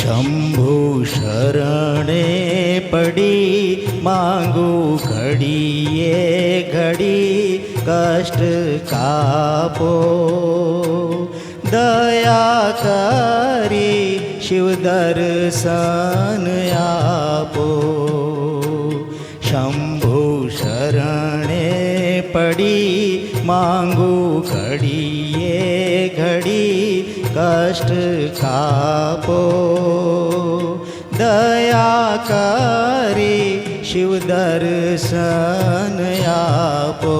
શંભુ શરણે પડી માંગુ ઘડીએ ઘડી કષ્ટ કાપો. દયા કરી શિવ દર્શન આપો. શંભુ શરણે પડી માંગુ ઘડીએ ઘડી કષ્ટ કાપો. દયા કરી શિવ દર્શન આપો.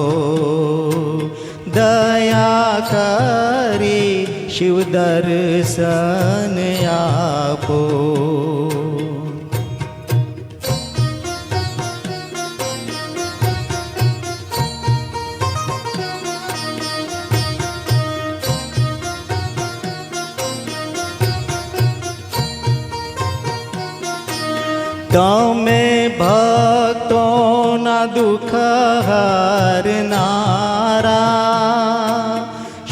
દયા કરી શિવ દર્શન આપો. તમે ભક્તોના દુઃખ હરનારા,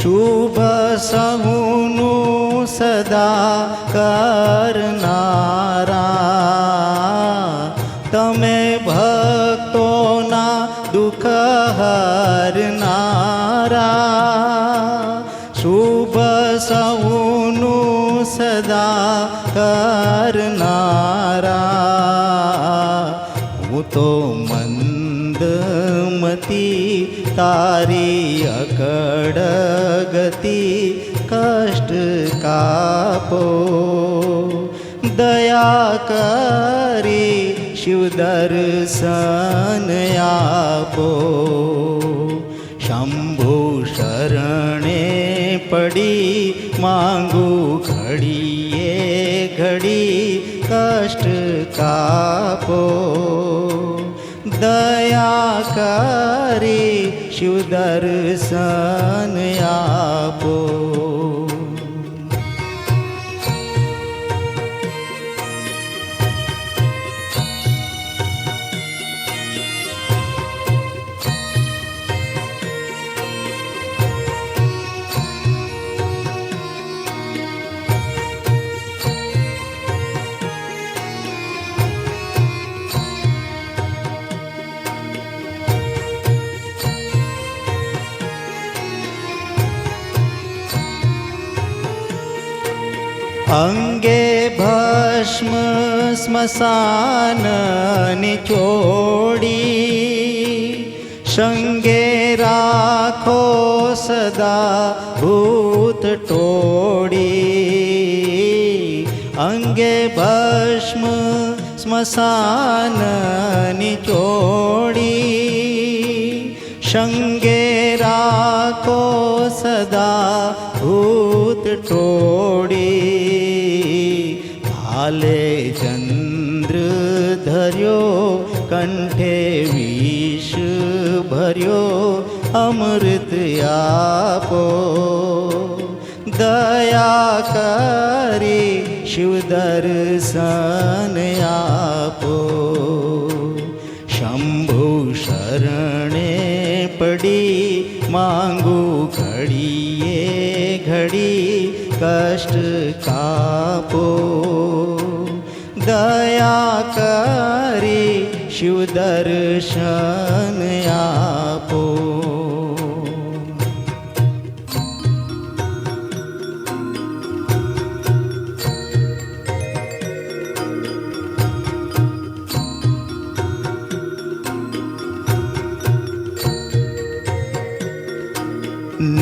શુભ સહુનું સદા કરનારા. તમે ભક્તોના દુઃખ હરનારા, શુભ સહુનું સદા કરનારા. હું તો મંદમતી તારી અકળ ગતિ કષ્ટ કાપો. દયા કરી શિવ દર્શન આપો. શંભુ શરણે પડી માંગુ ઘડીએ ઘડી કષ્ટ કાપો. દયા કરી શિવ દર્શન આપો. અંગે ભસ્મ સ્મશાનની ચોડી, સંગે રાખો સદા ભૂત ટોળી. અંગે ભસ્મ સ્મશાનની ચોડી, સંગે રાખો સદા ભૂત ટોળી. હાલે ચંદ્ર ધર્યો કંઠે વિષ ભર્યો અમૃત આપો. દયા કરી શિવ દર્શન આપો. શંભુ શરણે પડી માંગુ ઘડીએ ઘડી કષ્ટ કાપો. દયા કરી શિવ દર્શન આપો.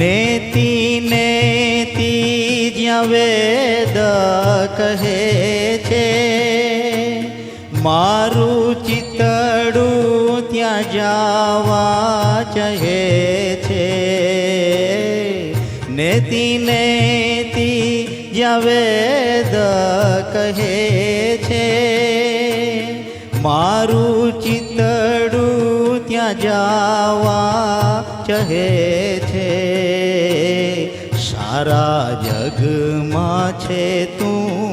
નેતિ નેતિ જ્યાં વેદ કહે છે, મારું ચિતડું ત્યાં જાવા ચાહે છે. નેતિ નેતિ જ્યાં વેદ કહે છે, મારું ચિતડું ત્યાં જાવા ચાહે છે. સારા જગમાં છે તું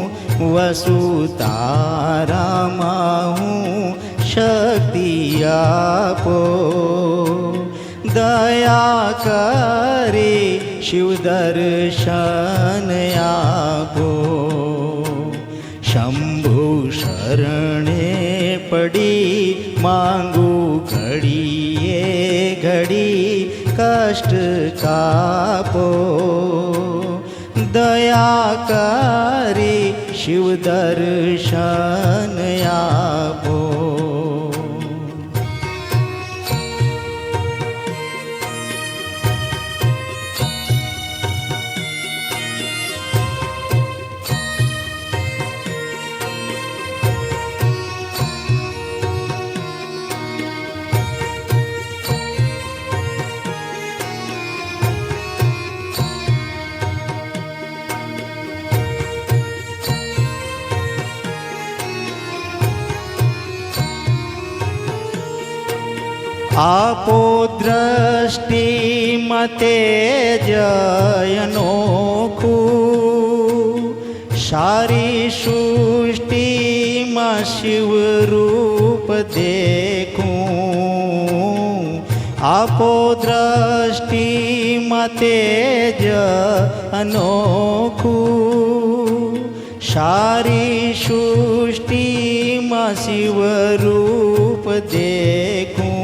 વસુ, તારામાં હું શક્તિ આપો. દયા કરી શિવ દર્શન આપો. શરણે પડી માંગુ ઘડીએ ઘડી કષ્ટ કાપો દયા કરી શિવ દર્શન આપો આપો દ્રષ્ટિ મતે જયનોખું સારી સૃષ્ટિમાં શિવ રૂપ દેખું આપો દ્રષ્ટિ મતે અનોખું સારી સૃષ્ટિમાં શિવ રૂપ દેખું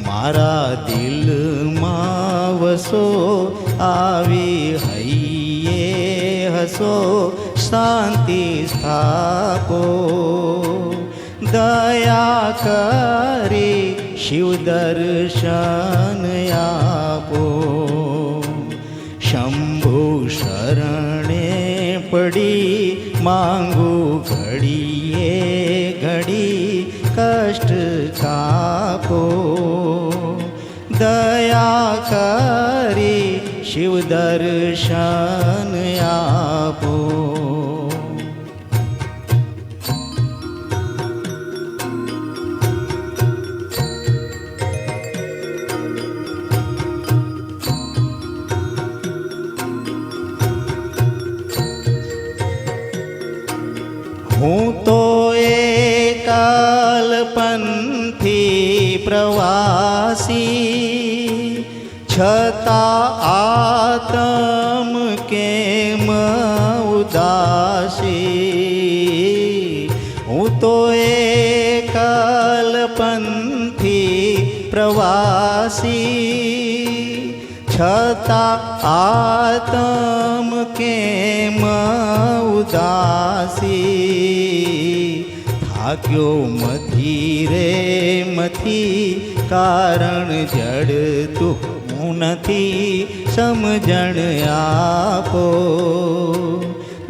મારા દિલમાં વસો આવી હૈયે હસો શાંતિ સ્થાપો દયા કરી શિવ દર્શન આપો શંભુ શરણે પડી માંગુ ઘડીએ ઘડી કષ્ટ કાપો દયા કરી શિવ દર્શન આપો હું તો એકલપંથી પ્રવાસી છતાં આતમ કેમ ઉદાસી હું તો એકલપંથી પ્રવાસી છતાં આતમ કેમ ઉદાસી થાક્યો મથી રે મથી કારણ જડતું હું નથી સમજણ આપો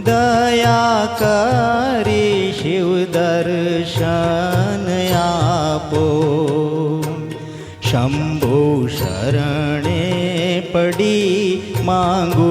દયા કરી શિવ દર્શન આપો શંભુ શરણે પડી માંગુ